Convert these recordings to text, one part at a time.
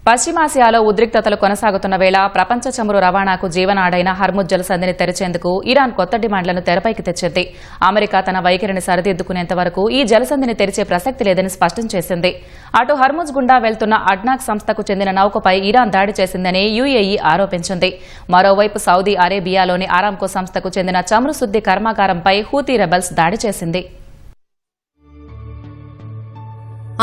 పశ్చిమాసియాలో ఉద్రిక్తతలు కొనసాగుతున్న వేళ ప్రపంచ చమురు రవాణాకు జీవనాడైన హర్ముజ్ జలసంధిని తెరిచేందుకు ఇరాన్ కొత్త డిమాండ్లను తెరపైకి తెచ్చింది. అమెరికా తన వైఖరిని సరిదిద్దుకునేంత వరకు ఈ జలసంధిని తెరిచే ప్రసక్తి లేదని స్పష్టం చేసింది. అటు హర్ముజ్ గుండా వెళ్తున్న అడ్నాక్ సంస్థకు చెందిన నౌకపై ఇరాన్ దాడి చేసిందని యుఏఈ ఆరోపించింది. మరోవైపు సౌదీ అరేబియాలోని అరామ్కో సంస్థకు చెందిన చమురు శుద్ది కర్మాగారంపై హూతీ రెబెల్స్ దాడి చేసింది.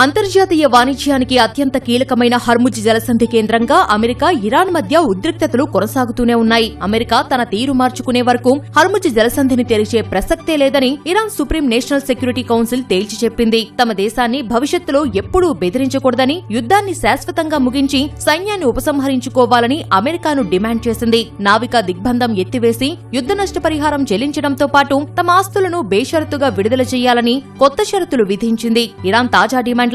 అంతర్జాతీయ వాణిజ్యానికి అత్యంత కీలకమైన హర్ముజ్ జలసంధి కేంద్రంగా అమెరికా, ఇరాన్ మధ్య ఉద్రిక్తతలు కొనసాగుతూనే ఉన్నాయి. అమెరికా తన తీరు మార్చుకునే వరకు హర్ముజ్ జలసంధిని తెరిచే ప్రసక్తే లేదని Iran supreme national security council తేల్చి చెప్పింది. తమ దేశాన్ని భవిష్యత్తులో ఎప్పుడూ బెదిరించకూడదని, యుద్ధాన్ని శాశ్వతంగా ముగించి సైన్యాన్ని ఉపసంహరించుకోవాలని అమెరికాను డిమాండ్ చేసింది. నావికా దిగ్బంధం ఎత్తివేసి యుద్ధ నష్టపరిహారం చెల్లించడంతో పాటు తమ ఆస్తులను బేషరతుగా విడుదల చేయాలని కొత్త షరతులు విధించింది. ఇరాన్ తాజా డిమాండ్లపై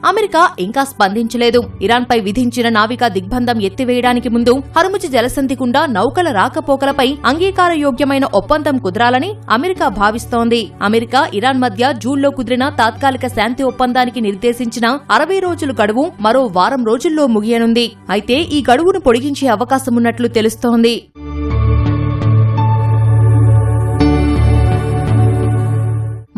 అమెరికా ఇంకా స్పందించలేదు. ఇరాన్పై విధించిన నావికా దిగ్బంధం ఎత్తివేయడానికి ముందు హర్ముజ్ జలసంధి గుండా నౌకల రాకపోకలపై అంగీకారయోగ్యమైన ఒప్పందం కుదరాలని అమెరికా భావిస్తోంది. అమెరికా, ఇరాన్ మధ్య జూన్లో కుదిరిన తాత్కాలిక శాంతి ఒప్పందానికి నిర్దేశించిన 60 రోజుల గడువు మరో వారం రోజుల్లో ముగియనుంది. అయితే ఈ గడువును పొడిగించే అవకాశమున్నట్లు తెలుస్తోంది.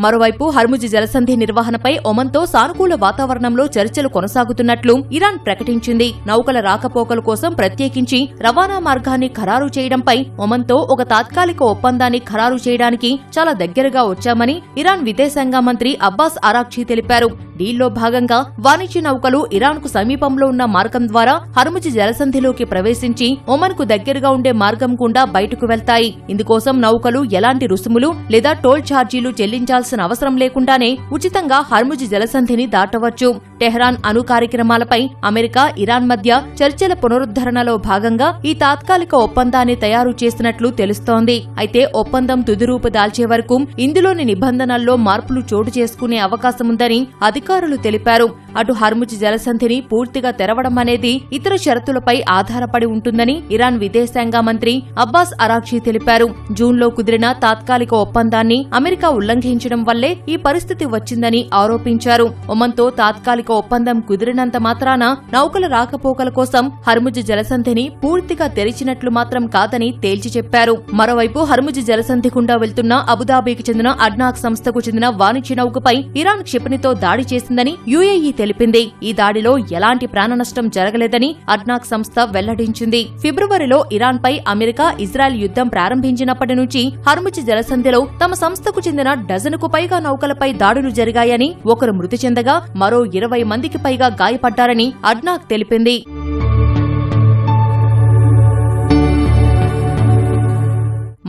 మరోవైపు హర్ముజ్ జలసంధి నిర్వహణపై ఒమన్తో సానుకూల వాతావరణంలో చర్చలు కొనసాగుతున్నట్లు ఇరాన్ ప్రకటించింది. నౌకల రాకపోకల కోసం ప్రత్యేకించి రవాణా మార్గాన్ని ఖరారు చేయడంపై ఒమన్తో ఒక తాత్కాలిక ఒప్పందాన్ని ఖరారు చేయడానికి చాలా దగ్గరగా వచ్చామని ఇరాన్ విదేశాంగ మంత్రి అబ్బాస్ అరాక్చీ తెలిపారు. డీల్లో భాగంగా వాణిజ్య నౌకలు ఇరాన్కు సమీపంలో ఉన్న మార్గం ద్వారా హర్ముజ్ జలసంధిలోకి ప్రవేశించి ఒమన్కు దగ్గరగా ఉండే మార్గం గుండా బయటకు వెళ్తాయి. ఇందుకోసం నౌకలు ఎలాంటి రుసుములు లేదా టోల్ ఛార్జీలు చెల్లించాల్సిన అవసరం లేకుండానే ఉచితంగా హర్ముజ్ జలసంధిని దాటవచ్చు. టెహ్రాన్ అణు కార్యక్రమాలపై అమెరికా, ఇరాన్ మధ్య చర్చల పునరుద్ధరణలో భాగంగా ఈ తాత్కాలిక ఒప్పందాన్ని తయారు చేసినట్లు తెలుస్తోంది. అయితే ఒప్పందం తుదిరూపు దాల్చే వరకు ఇందులోని నిబంధనల్లో మార్పులు చోటు చేసుకునే అవకాశముందని అధికారులు తెలిపారు. అటు హర్ముజ్ జలసంధిని పూర్తిగా తెరవడం అనేది ఇతర షరతులపై ఆధారపడి ఉంటుందని ఇరాన్ విదేశాంగ మంత్రి అబ్బాస్ అరాక్చీ తెలిపారు. జూన్లో కుదిరిన తాత్కాలిక ఒప్పందాన్ని అమెరికా ఉల్లంఘించడం వల్లే ఈ పరిస్థితి వచ్చిందని ఆరోపించారు. ఒమన్తో తాత్కాలిక ఒప్పందం కుదిరినంత మాత్రాన నౌకల రాకపోకల కోసం హర్ముజ్ జలసంధిని పూర్తిగా తెరిచినట్లు మాత్రం కాదని తేల్చి చెప్పారు. మరోవైపు హర్ముజ్ జలసంధి గుండా వెళ్తున్న అబుదాబీకి చెందిన అడ్నాక్ సంస్థకు చెందిన వాణిజ్య నౌకపై ఇరాన్ క్షిపణితో దాడి చేసిందని యుఏఈ తెలిపింది. ఈ దాడిలో ఎలాంటి ప్రాణనష్టం జరగలేదని అడ్నాక్ సంస్థ వెల్లడించింది. ఫిబ్రవరిలో ఇరాన్పై అమెరికా, ఇజ్రాయెల్ యుద్ధం ప్రారంభించినప్పటి నుంచి హర్ముజ్ జలసంధిలో తమ సంస్థకు చెందిన డజనుకు పైగా నౌకలపై దాడులు జరిగాయని, ఒకరు మృతి చెందగా మరో 20 మందికి పైగా గాయపడ్డారని అడ్నాక్ తెలిపింది.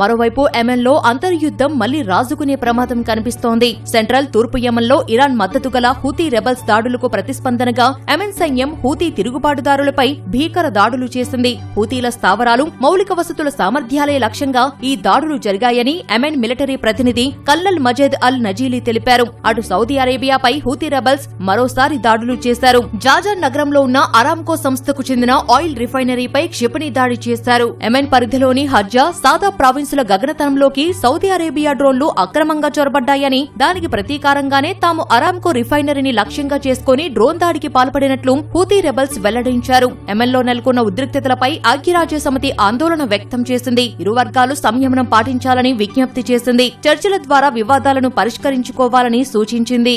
మరోవైపు యెమెన్లో అంతర్యుద్ధం మళ్లీ రాజుకునే ప్రమాదం కనిపిస్తోంది. సెంట్రల్ తూర్పు యెమెన్లో ఇరాన్ మద్దతు గల హూతీ రెబల్స్ దాడులకు ప్రతిస్పందనగా యెమెన్ సైన్యం హూతీ తిరుగుబాటుదారులపై భీకర దాడులు చేసింది. హూతీల స్థావరాలు, మౌలిక వసతుల సామర్థ్యాలే లక్ష్యంగా ఈ దాడులు జరిగాయని యెమెన్ మిలిటరీ ప్రతినిధి కల్నల్ మజీద్ అల్ నజీలీ తెలిపారు. అటు సౌదీ అరేబియాపై హూతీ రెబల్స్ మరోసారి దాడులు చేశారు. జాజాన్ నగరంలో ఉన్న అరామ్కో సంస్థకు చెందిన ఆయిల్ రిఫైనరీపై క్షిపణి దాడి చేశారు. యెమెన్ పరిధిలోని హర్జా, సాదా ప్రావిన్స్ గగనతలంలోకి సౌదీ అరేబియా డ్రోన్లు అక్రమంగా చొరబడ్డాయని, దానికి ప్రతీకారంగానే తాము అరామ్కో రిఫైనరీని లక్ష్యంగా చేసుకుని డ్రోన్ దాడికి పాల్పడినట్లు హూతీ రెబల్స్ వెల్లడించారు. యెమెన్లో నెలకొన్న ఉద్రిక్తతలపై ఐక్యరాజ్య సమితి ఆందోళన వ్యక్తం చేసింది. ఇరు వర్గాలు సంయమనం పాటించాలని విజ్ఞప్తి చేసింది. చర్చల ద్వారా వివాదాలను పరిష్కరించుకోవాలని సూచించింది.